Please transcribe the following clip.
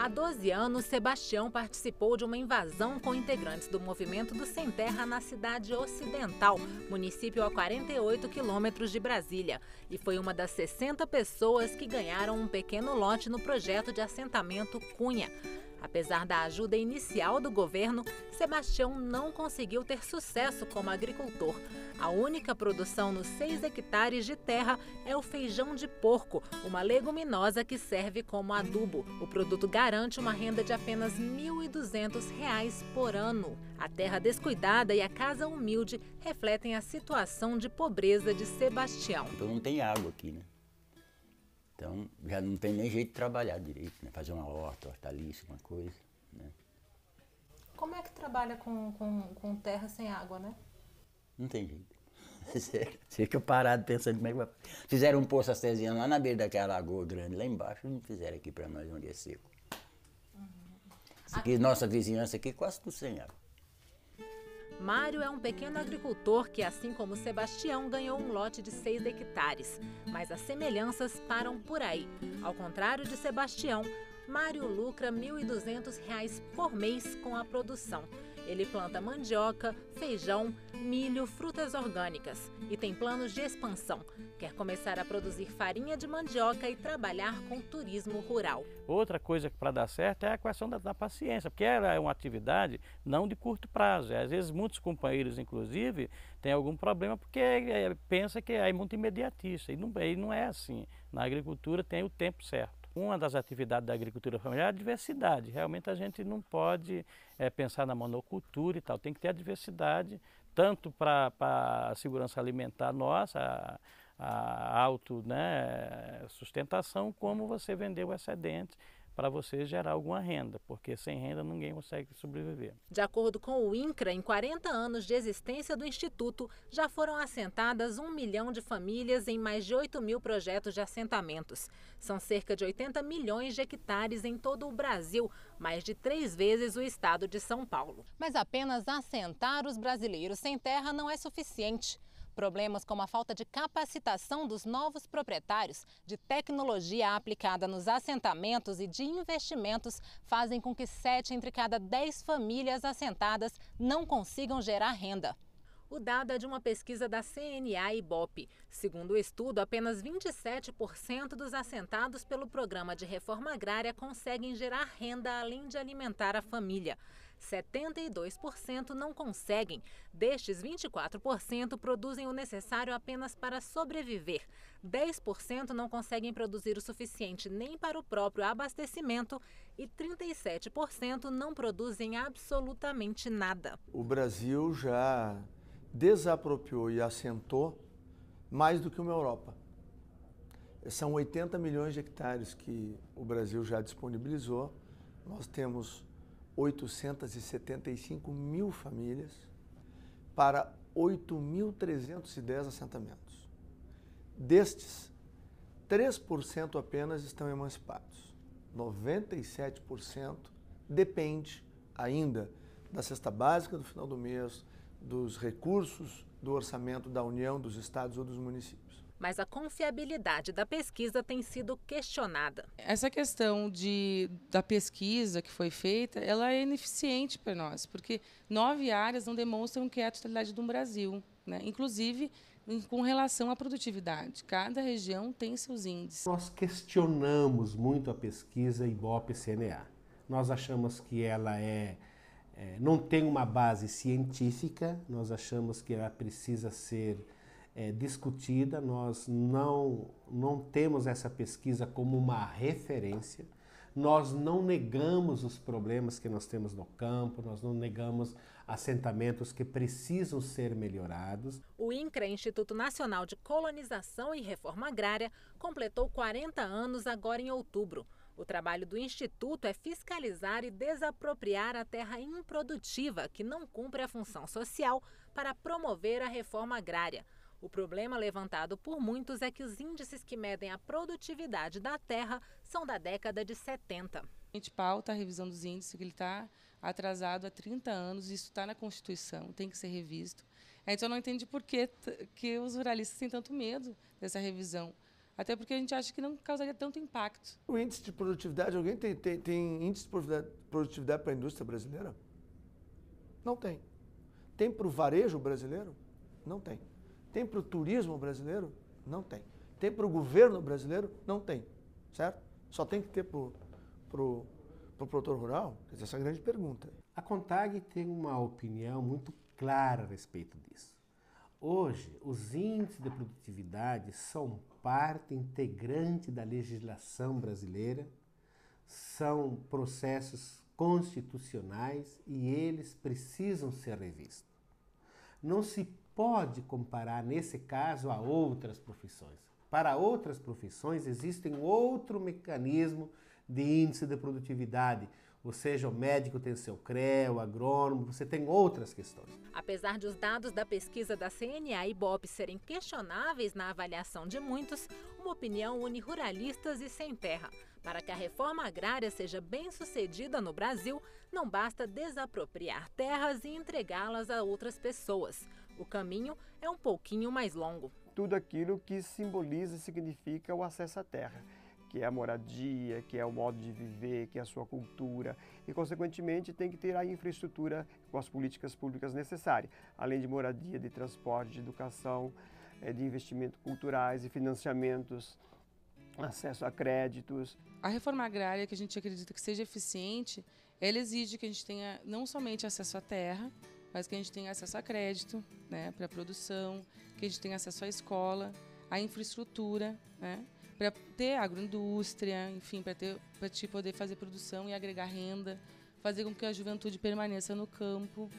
Há 12 anos, Sebastião participou de uma invasão com integrantes do Movimento do Sem Terra na cidade ocidental, município a 48 quilômetros de Brasília, e foi uma das 60 pessoas que ganharam um pequeno lote no projeto de assentamento Cunha. Apesar da ajuda inicial do governo, Sebastião não conseguiu ter sucesso como agricultor. A única produção nos 6 hectares de terra é o feijão de porco, uma leguminosa que serve como adubo. O produto garante uma renda de apenas R$ 1.200 por ano. A terra descuidada e a casa humilde refletem a situação de pobreza de Sebastião. Então não tem água aqui, né? Então já não tem nem jeito de trabalhar direito, né? Fazer uma horta, hortaliça, uma coisa, né? Como é que trabalha com terra sem água, né? Não tem jeito. Você fica parado pensando como é que vai. Fizeram um poço artesiano lá na beira daquela lagoa grande, lá embaixo, não fizeram aqui para nós onde é seco. Aqui, nossa vizinhança aqui quase tudo sem água. Mário é um pequeno agricultor que, assim como Sebastião, ganhou um lote de 6 hectares. Mas as semelhanças param por aí. Ao contrário de Sebastião, Mário lucra R$ 1.200 por mês com a produção. Ele planta mandioca, feijão, milho, frutas orgânicas e tem planos de expansão. Quer começar a produzir farinha de mandioca e trabalhar com turismo rural. Outra coisa para dar certo é a questão da paciência, porque ela é uma atividade não de curto prazo. Às vezes muitos companheiros, inclusive, têm algum problema porque pensa que é muito imediatista. E não é assim. Na agricultura tem o tempo certo. Uma das atividades da agricultura familiar é a diversidade. Realmente a gente não pode pensar na monocultura e tal. Tem que ter a diversidade, tanto para a segurança alimentar nossa, a autossustentação, como você vender o excedente para você gerar alguma renda, porque sem renda ninguém consegue sobreviver. De acordo com o INCRA, em 40 anos de existência do Instituto, já foram assentadas 1 milhão de famílias em mais de 8 mil projetos de assentamentos. São cerca de 80 milhões de hectares em todo o Brasil, mais de 3 vezes o estado de São Paulo. Mas apenas assentar os brasileiros sem terra não é suficiente. Problemas como a falta de capacitação dos novos proprietários, de tecnologia aplicada nos assentamentos e de investimentos fazem com que 7 entre cada 10 famílias assentadas não consigam gerar renda. O dado é de uma pesquisa da CNA e Ibope. Segundo o estudo, apenas 27% dos assentados pelo Programa de Reforma Agrária conseguem gerar renda além de alimentar a família. 72% não conseguem. Destes, 24% produzem o necessário apenas para sobreviver. 10% não conseguem produzir o suficiente nem para o próprio abastecimento e 37% não produzem absolutamente nada. O Brasil já desapropriou e assentou mais do que uma Europa. São 80 milhões de hectares que o Brasil já disponibilizou. Nós temos 875 mil famílias para 8.310 assentamentos. Destes, 3% apenas estão emancipados. 97% depende ainda da cesta básica do final do mês, dos recursos do orçamento da União, dos estados ou dos municípios. Mas a confiabilidade da pesquisa tem sido questionada. Essa questão da pesquisa que foi feita, ela é ineficiente para nós, porque 9 áreas não demonstram que é a totalidade do Brasil, né? Inclusive com relação à produtividade. Cada região tem seus índices. Nós questionamos muito a pesquisa Ibope-CNA. Nós achamos que ela não tem uma base científica, nós achamos que ela precisa ser discutida, nós não temos essa pesquisa como uma referência, nós não negamos os problemas que nós temos no campo, nós não negamos assentamentos que precisam ser melhorados. O INCRA, Instituto Nacional de Colonização e Reforma Agrária, completou 40 anos agora em outubro. O trabalho do Instituto é fiscalizar e desapropriar a terra improdutiva que não cumpre a função social para promover a reforma agrária. O problema levantado por muitos é que os índices que medem a produtividade da terra são da década de 70. A gente pauta a revisão dos índices, que ele está atrasado há 30 anos, isso está na Constituição, tem que ser revisto. A gente só não entende por que os ruralistas têm tanto medo dessa revisão. Até porque a gente acha que não causaria tanto impacto. O índice de produtividade, alguém tem índice de produtividade para a indústria brasileira? Não tem. Tem para o varejo brasileiro? Não tem. Tem para o turismo brasileiro? Não tem. Tem para o governo brasileiro? Não tem. Certo? Só tem que ter para o produtor rural? Quer dizer, essa é a grande pergunta. A CONTAG tem uma opinião muito clara a respeito disso. Hoje, os índices de produtividade são parte integrante da legislação brasileira, são processos constitucionais e eles precisam ser revistos. Não se pode comparar, nesse caso, a outras profissões. Para outras profissões, existem outro mecanismo de índice de produtividade. Ou seja, o médico tem seu CREA, o agrônomo, você tem outras questões. Apesar de os dados da pesquisa da CNA e IBOP serem questionáveis na avaliação de muitos, uma opinião une ruralistas e sem terra. Para que a reforma agrária seja bem-sucedida no Brasil, não basta desapropriar terras e entregá-las a outras pessoas. O caminho é um pouquinho mais longo. Tudo aquilo que simboliza e significa o acesso à terra, que é a moradia, que é o modo de viver, que é a sua cultura e, consequentemente, tem que ter a infraestrutura com as políticas públicas necessárias, além de moradia, de transporte, de educação, de investimentos culturais e financiamentos, acesso a créditos. A reforma agrária, que a gente acredita que seja eficiente, ela exige que a gente tenha não somente acesso à terra, mas que a gente tenha acesso a crédito, né, para a produção, que a gente tenha acesso à escola, à infraestrutura, né, para ter agroindústria, enfim, para poder fazer produção e agregar renda, fazer com que a juventude permaneça no campo.